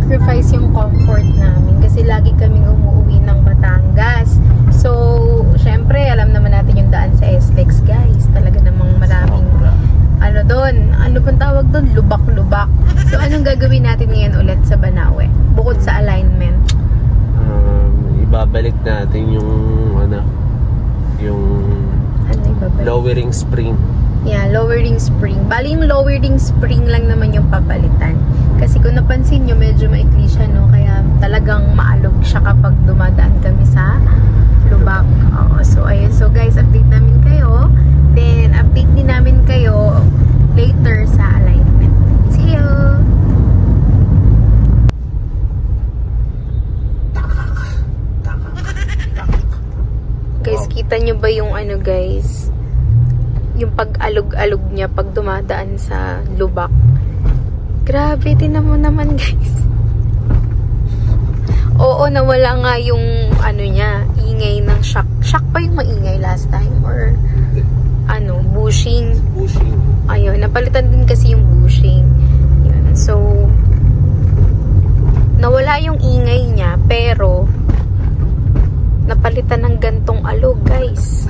sinasacrifice yung comfort namin kasi lagi kaming umuwi ng Batangas. So, syempre, alam naman natin yung daan sa SLEX, guys. Talaga namang maraming, ano doon, ano pang tawag doon? Lubak-lubak. So, anong gagawin natin ngayon ulit sa Banawe? Bukod sa alignment? Ibabalik natin yung, yung lowering spring. Yeah, lowering spring. Bali yung lowering spring lang naman yung papalitan. Kasi kung napansin nyo, medyo maikli siya, no? Kaya talagang maalog siya kapag dumadaan kami sa lubak. So, ayun. So, guys, update namin kayo. Then, update din namin kayo later sa alignment. See you! Guys, kita nyo ba yung ano, guys? Yung pag-alog-alog niya pag dumadaan sa lubak. Grabe, tinan mo naman, guys. Oo, nawala nga yung ano niya, ingay ng shock. Shock pa yung maingay last time? Or ano, bushing? Bushing. Ayun, napalitan din kasi yung bushing. Yun. So, nawala yung ingay niya, pero napalitan ng gantong alog, guys.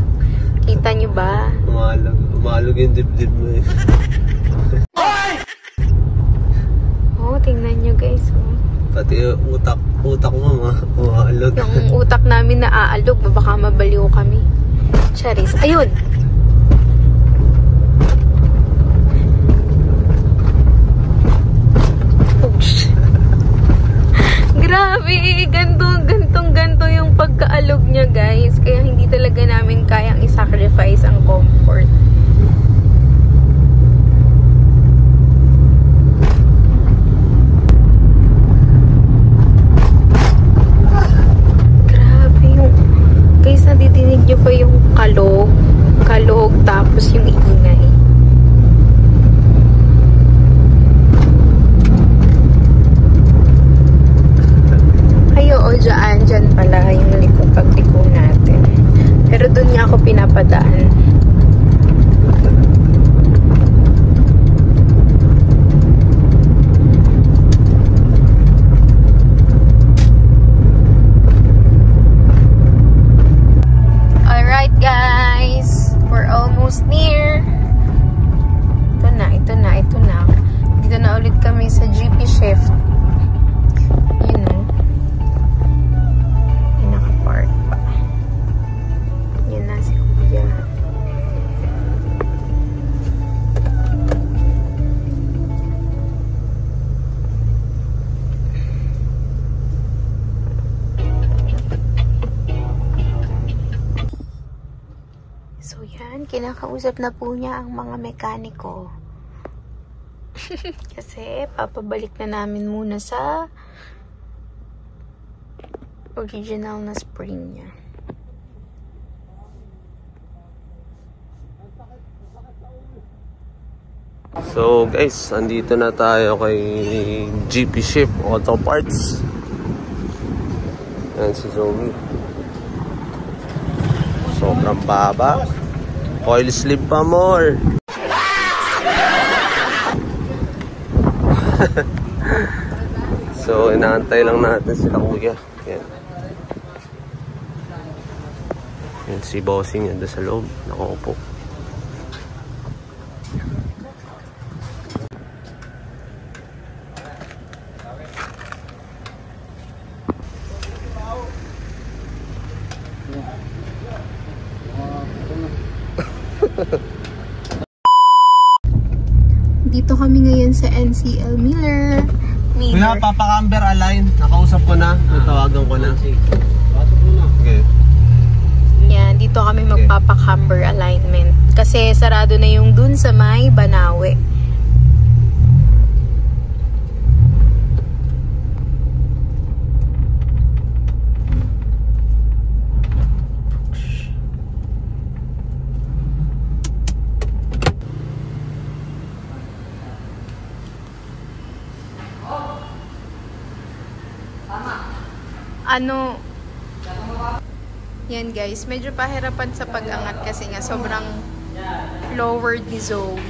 Kita nyo ba? Umalog yung dibdib mo eh. Oh, tingnan nyo, guys. Oh. Pati utak mo umalog. Yung utak namin na aalog, baka mabaliw kami. Charis. Ayun! Oops. Grabe! Ganto yung pagkaalog niya, guys. Kaya hindi talaga namin kayang i-sacrifice ang comfort. Guys, nadidinig nyo pa yung kalog, tapos yung ingay. Ay, oo, dyan pala yung pagliko natin. Pero dun niya ako pinapadaan. Guys, we're almost near. Ito na. Dito na ulit kami sa GP shift. Yun o. Yung nakapark pa. Yan na si Kuya. So yan, kinakausap na po niya ang mga mekaniko. Kasi papabalik na namin muna sa original na spring niya. So guys, andito na tayo kay GP Ship Auto Parts. Yan si Zoe. Sobrang baba. Oil slip pa more. So, inaantay lang natin sila Kuya. Yan. Yan si bossing yan doon sa loob. Nakaupo. Dito kami ngayon sa NCL Miller. Kuya, papa-camber align. Nakausap ko na. Natawagan ko na. Okay. Yan, dito kami magpapa-camber alignment. Kasi sarado na yung dun sa may Banawe. Yan guys, medyo pahirapan sa pag-angat kasi nga sobrang lowered ni Zoe.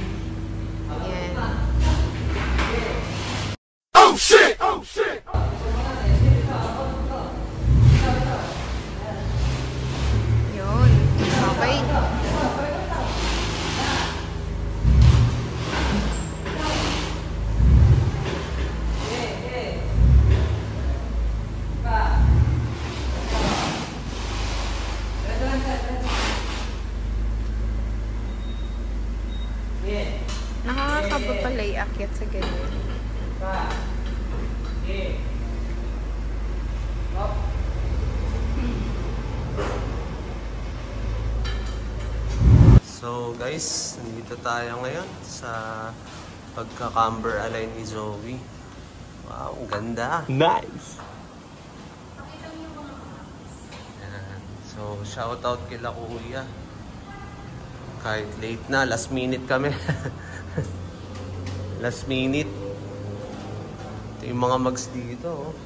Yan. Oh shit! Oh shit! So guys, nandito tayo ngayon sa pagka-camber align ni Zoe. Wow, ang ganda. Nice! Ayan. So, shoutout kila Kuya. Kahit late na, last minute kami. Last minute. Ito yung mga mugs dito.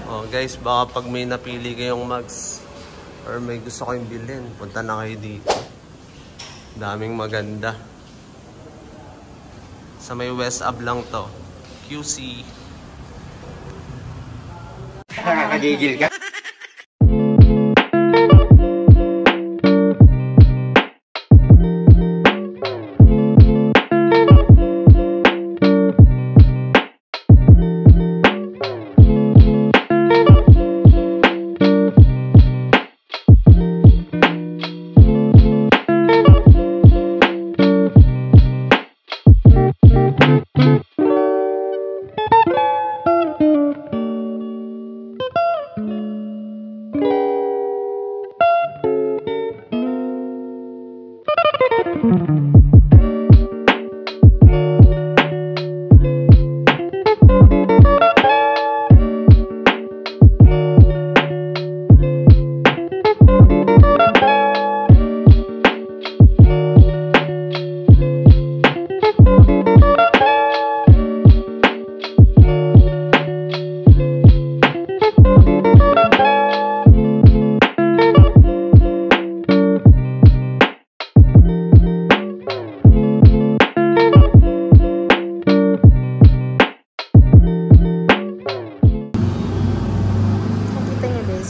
Oh guys, baka pag may napili kayong mugs or may gusto kayong bilhin, punta na kayo dito. Daming maganda. Sa may West Ab lang to. QC. Nakakagigil ka.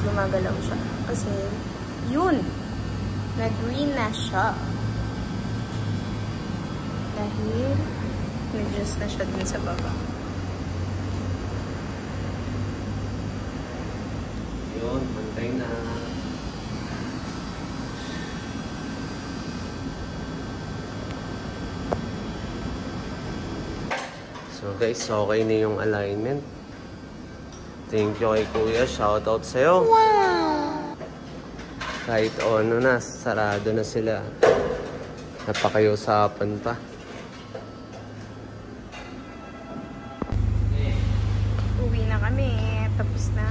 Gumagalaw siya. Kasi, yun! Nag-green na siya. Dahil, nag-juice na siya dun sa baba. Yun, pantay na. So guys, okay na yung alignment. Thank you kay Kuya. Shoutout sa'yo. Wow! Kahit ano na, sarado na sila. Napakayusapan pa. Uwi na kami. Tapos na.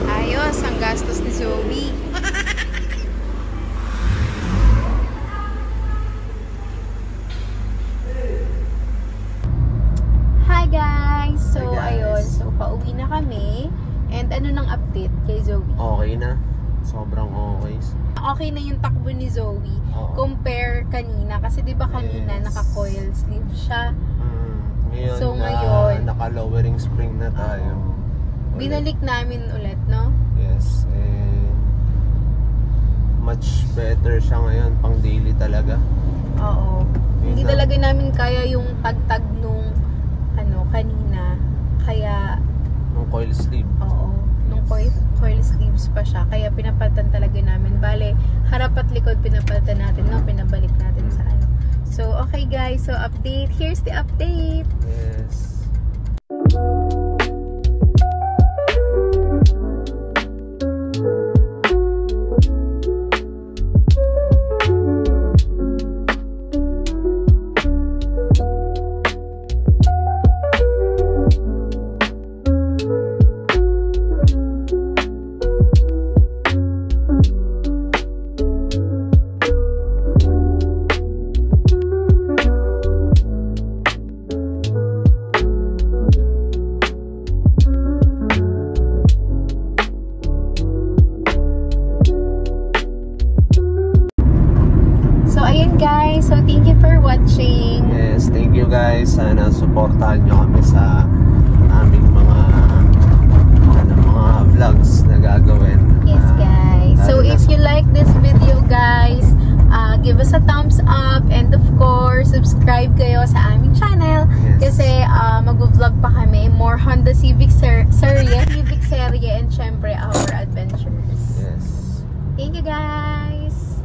Ayos ang gastos ni Zoe. Hi guys! So, ayun. So, pauwi na kami. And ano nang update kay Zoe? Okay na. Sobrang okay. Okay na yung takbo ni Zoe. Compare kanina. Kasi di ba kanina naka-coil sleeve siya. Ngayon, so, ngayon naka-lowering spring na tayo. Binalik namin ulit, no? Yes. Much better siya ngayon. Pang daily talaga. Oo. Hindi talaga namin kaya yung tagtag nung kanina. Kaya nung coil sleeve. Oo. Nung coil sleeves pa siya. Kaya pinapalitan talaga namin. Bale, harap at likod pinapalitan natin, no? Pinabalik natin sa ano. So, okay guys. So, update. Here's the update. Yes. guys. So, thank you for watching. Yes, thank you guys. Sana supportahan nyo kami sa aming mga vlogs na gagawin. Yes, guys. So, if you like this video, guys, give us a thumbs up and of course, subscribe kayo sa aming channel. Yes. Kasi mag-vlog pa kami. More Honda Civic Civic Serie and syempre our adventures. Yes. Thank you, guys.